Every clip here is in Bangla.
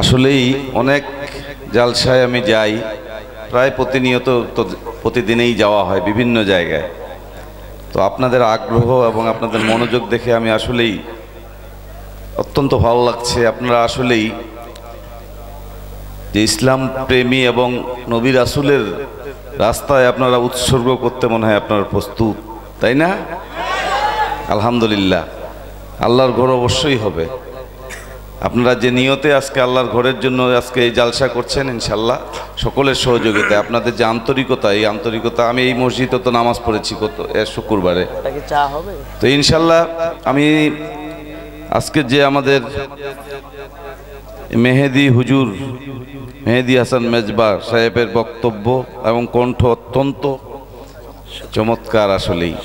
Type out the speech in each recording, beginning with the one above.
আসলেই অনেক জালসায় আমি যাই, প্রায় প্রতিনিয়ত প্রতিদিনেই যাওয়া হয় বিভিন্ন জায়গায়। তো আপনাদের আগ্রহ এবং আপনাদের মনোযোগ দেখে আমি আসলেই অত্যন্ত ভালো লাগছে। আপনারা আসলেই যে ইসলাম প্রেমী এবং নবী রাসূলের রাস্তায় আপনারা উৎসর্গ করতে মনে হয় আপনারা প্রস্তুত, তাই না? আলহামদুলিল্লাহ, আল্লাহর ঘর অবশ্যই হবে। আপনারা যে নিয়তে আজকে আল্লাহর ঘরের জন্য আজকে এই জালসা করছেন, ইনশাল্লাহ সকলের সহযোগিতায় আপনাদের যে আন্তরিকতা, এই আন্তরিকতা, আমি এই মসজিদে তো নামাজ পড়েছি শুক্রবারে, তো ইনশাল্লাহ আমি আজকে যে আমাদের মেহেদি হুজুর মেহেদি হাসান মেজবা সাহেবের বক্তব্য এবং কণ্ঠ অত্যন্ত চমৎকার। আসলেই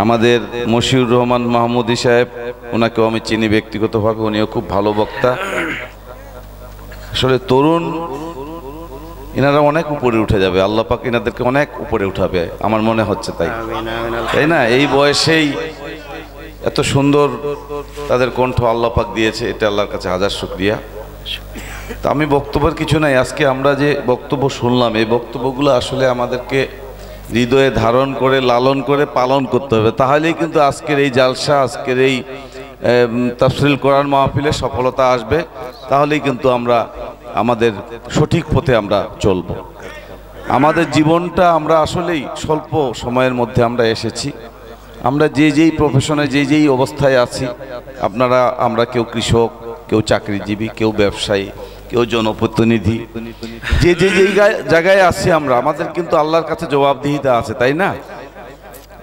আমাদের মশিউর রহমান মাহমুদি সাহেব, ওনাকেও আমি চিনি ব্যক্তিগতভাবে, উনিও খুব ভালো বক্তা। আসলে তরুণ এনারা অনেক উপরে উঠে যাবে, আল্লাহ পাক এনাদেরকে অনেক উপরে উঠাবে আমার মনে হচ্ছে, তাই না? এই বয়সেই এত সুন্দর তাদের কণ্ঠ আল্লাহ পাক দিয়েছে, এটা আল্লাহর কাছে হাজার শুকরিয়া। তা আমি বক্তব্যের কিছু নাই, আজকে আমরা যে বক্তব্য শুনলাম এই বক্তব্যগুলো আসলে আমাদেরকে হৃদয়ে ধারণ করে লালন করে পালন করতে হবে, তাহলেই কিন্তু আজকের এই জালসা, আজকের এই তাফসীরুল কোরআন মাহফিলে সফলতা আসবে। তাহলেই কিন্তু আমরা আমাদের সঠিক পথে আমরা চলব। আমাদের জীবনটা আমরা আসলেই স্বল্প সময়ের মধ্যে আমরা এসেছি। আমরা যেই প্রফেশনে যেই অবস্থায় আছি, আমরা কেউ কৃষক, কেউ চাকরিজীবী, কেউ ব্যবসায়ী, কেউ জনপ্রতিনিধি, যে জায়গায় আছি আমরা, আমাদের কিন্তু আল্লাহর কাছে জবাবদিহিতা আছে, তাই না?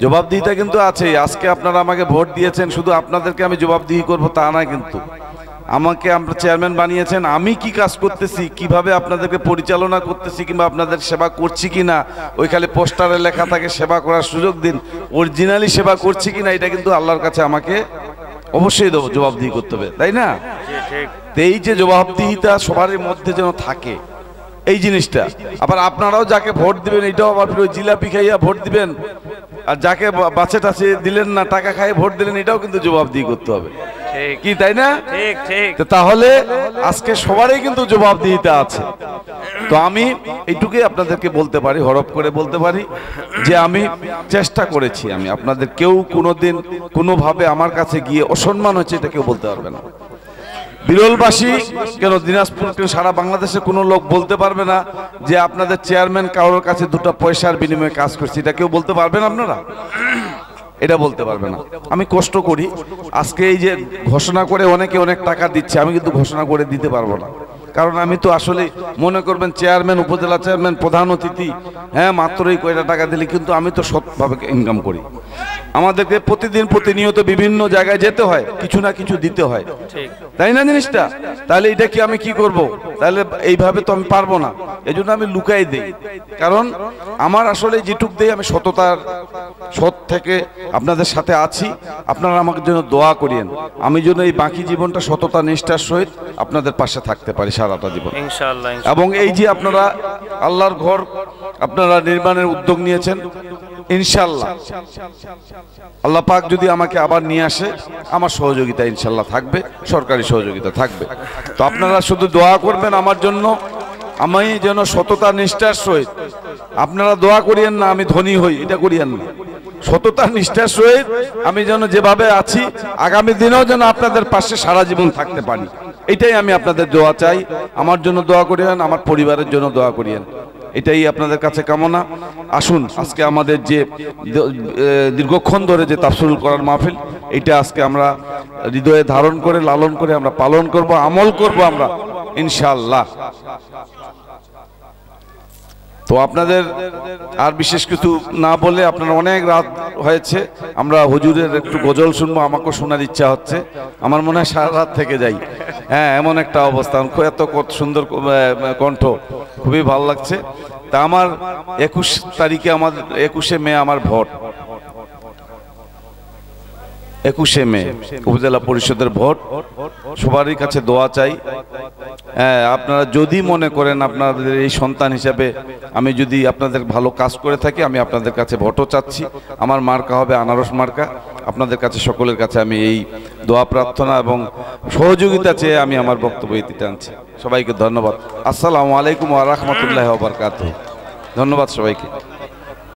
জবাবদিহিতা কিন্তু আছে। আজকে আপনারা আমাকে ভোট দিয়েছেন, শুধু আপনাদেরকে আমি জবাবদিহি করব তা না, কিন্তু আমাকে আমরা চেয়ারম্যান বানিয়েছেন, আমি কি কাজ করতেছি, কিভাবে আপনাদেরকে পরিচালনা করতেছি, কিংবা আপনাদের সেবা করছি কিনা, ওইখানে পোস্টারে লেখা থাকে সেবা করার সুযোগ দিন, অরিজিনালি সেবা করছি কিনা, এটা কিন্তু আল্লাহর কাছে আমাকে অবশ্যই জবাবদিহি করতে হবে, তাই না? এই যে জবাবদিহিতা সবার মধ্যে যেন থাকে, এই জিনিসটা। আবার আপনারাও যাকে ভোট দিবেন, এটাও আবার জিলাপি খাইয়া ভোট দিবেন, আর যাকে বাছে টাছে দিলেন না, টাকা খাইয়ে ভোট দিলেন, এটাও কিন্তু জবাবদিহি করতে হবে, কি তাই না? তাহলে আজকে সবারই কিন্তু জবাবদিহিতা আছে। তো আমি এইটুকুই আপনাদেরকে বলতে পারি, হরফ করে বলতে পারি যে আমি চেষ্টা করেছি। আমি আপনাদের কেউ কোনোদিন কোনোভাবে আমার কাছে গিয়ে অসম্মান হচ্ছে এটা কেউ বলতে পারবে না। বিরলবাসী কেন, দিনাজপুর কেন, সারা বাংলাদেশে কোনো লোক বলতে পারবে না যে আপনাদের চেয়ারম্যান কারোর কাছে 2টা পয়সার বিনিময়ে কাজ করছে, এটা কেউ বলতে পারবেন আপনারা? এটা বলতে পারবে না। আমি কষ্ট করি, আজকে এই যে ঘোষণা করে অনেকে অনেক টাকা দিচ্ছে, আমি কিন্তু ঘোষণা করে দিতে পারবো না, কারণ আমি তো আসলে মনে করবেন চেয়ারম্যান, উপজেলা চেয়ারম্যান, প্রধান অতিথি, হ্যাঁ মাত্রই কয়টা টাকা দিলে, কিন্তু আমি তো সৎভাবে ইনকাম করি। আমাদেরকে প্রতিদিন প্রতিনিয়ত বিভিন্ন জায়গায় যেতে হয়, কিছু না কিছু দিতে হয়, তাই না জিনিসটা? তাহলে এটা কি আমি কি করব? তাহলে এইভাবে তো আমি পারবো না, এজন্য আমি লুকাই দেই। কারণ আমার আসলে যেটুক দেই আমি সৎ থেকে আপনাদের সাথে আছি। আপনারা আমাকে জন্য দোয়া করিয়েন, আমি যেন এই বাকি জীবনটা সততা নিষ্ঠার সহিত আপনাদের পাশে থাকতে পারি সারাটা জীবন, ইনশাআল্লাহ। এবং এই যে আপনারা আল্লাহর ঘর আপনারা নির্মাণের উদ্যোগ নিয়েছেন, ইনশাআল্লাহ আল্লাহ পাক যদি আমাকে আবার নিয়ে আসে, আমার সহযোগিতা ইনশাআল্লাহ থাকবে, সরকারি সহযোগিতা থাকবে। তো আপনারা শুধু দোয়া করবেন আমার জন্য, আমি যেন সততা নিষ্ঠার সহিত, আপনারা দোয়া করিয়েন না আমি ধনী হই, এটা করিয়েন না, সততা নিষ্ঠার সহিত আমি যেন যেভাবে আছি আগামী দিনেও যেন আপনাদের পাশে সারা জীবন থাকতে পারি, এটাই আমি আপনাদের দোয়া চাই। আমার জন্য দোয়া করিয়েন, আমার পরিবারের জন্য দোয়া করিয়েন, এটাই আপনাদের কাছে কামনা। আসুন আজকে আমাদের যে দীর্ঘক্ষণ ধরে যে তাফসীরুল কোরআন মাহফিল, এটা আজকে আমরা হৃদয়ে ধারণ করে লালন করে আমরা পালন করব, আমল করব আমরা ইনশাআল্লাহ। তো আপনাদের আর বিশেষ কিছু না বলে, আপনারা অনেক রাত হয়েছে, আমরা হুজুরের একটু গজল শুনবো, আমাকেও শোনার ইচ্ছা হচ্ছে, আমার মনে হয় সারা রাত থেকে যাই, হ্যাঁ এমন একটা অবস্থা, এত সুন্দর কণ্ঠ, খুবই ভালো লাগছে। তা আমার 21 তারিখে, আমার 21শে মে আমার ভোট, 21শে মে উপজেলা পরিষদের ভোট। সবারই কাছে দোয়া চাই। হ্যাঁ, আপনারা যদি মনে করেন আপনাদের এই সন্তান হিসাবে আমি যদি আপনাদের ভালো কাজ করে থাকি, আমি আপনাদের কাছে ভোটও চাচ্ছি। আমার মার্কা হবে আনারস মার্কা, আপনাদের কাছে সকলের কাছে আমি এই দোয়া প্রার্থনা এবং সহযোগিতা চেয়ে আমি আমার বক্তব্য ইতি টানছি। সবাইকে ধন্যবাদ। আসসালামু আলাইকুম ওয়া রাহমাতুল্লাহি ওয়া বারাকাতুহু। ধন্যবাদ সবাইকে।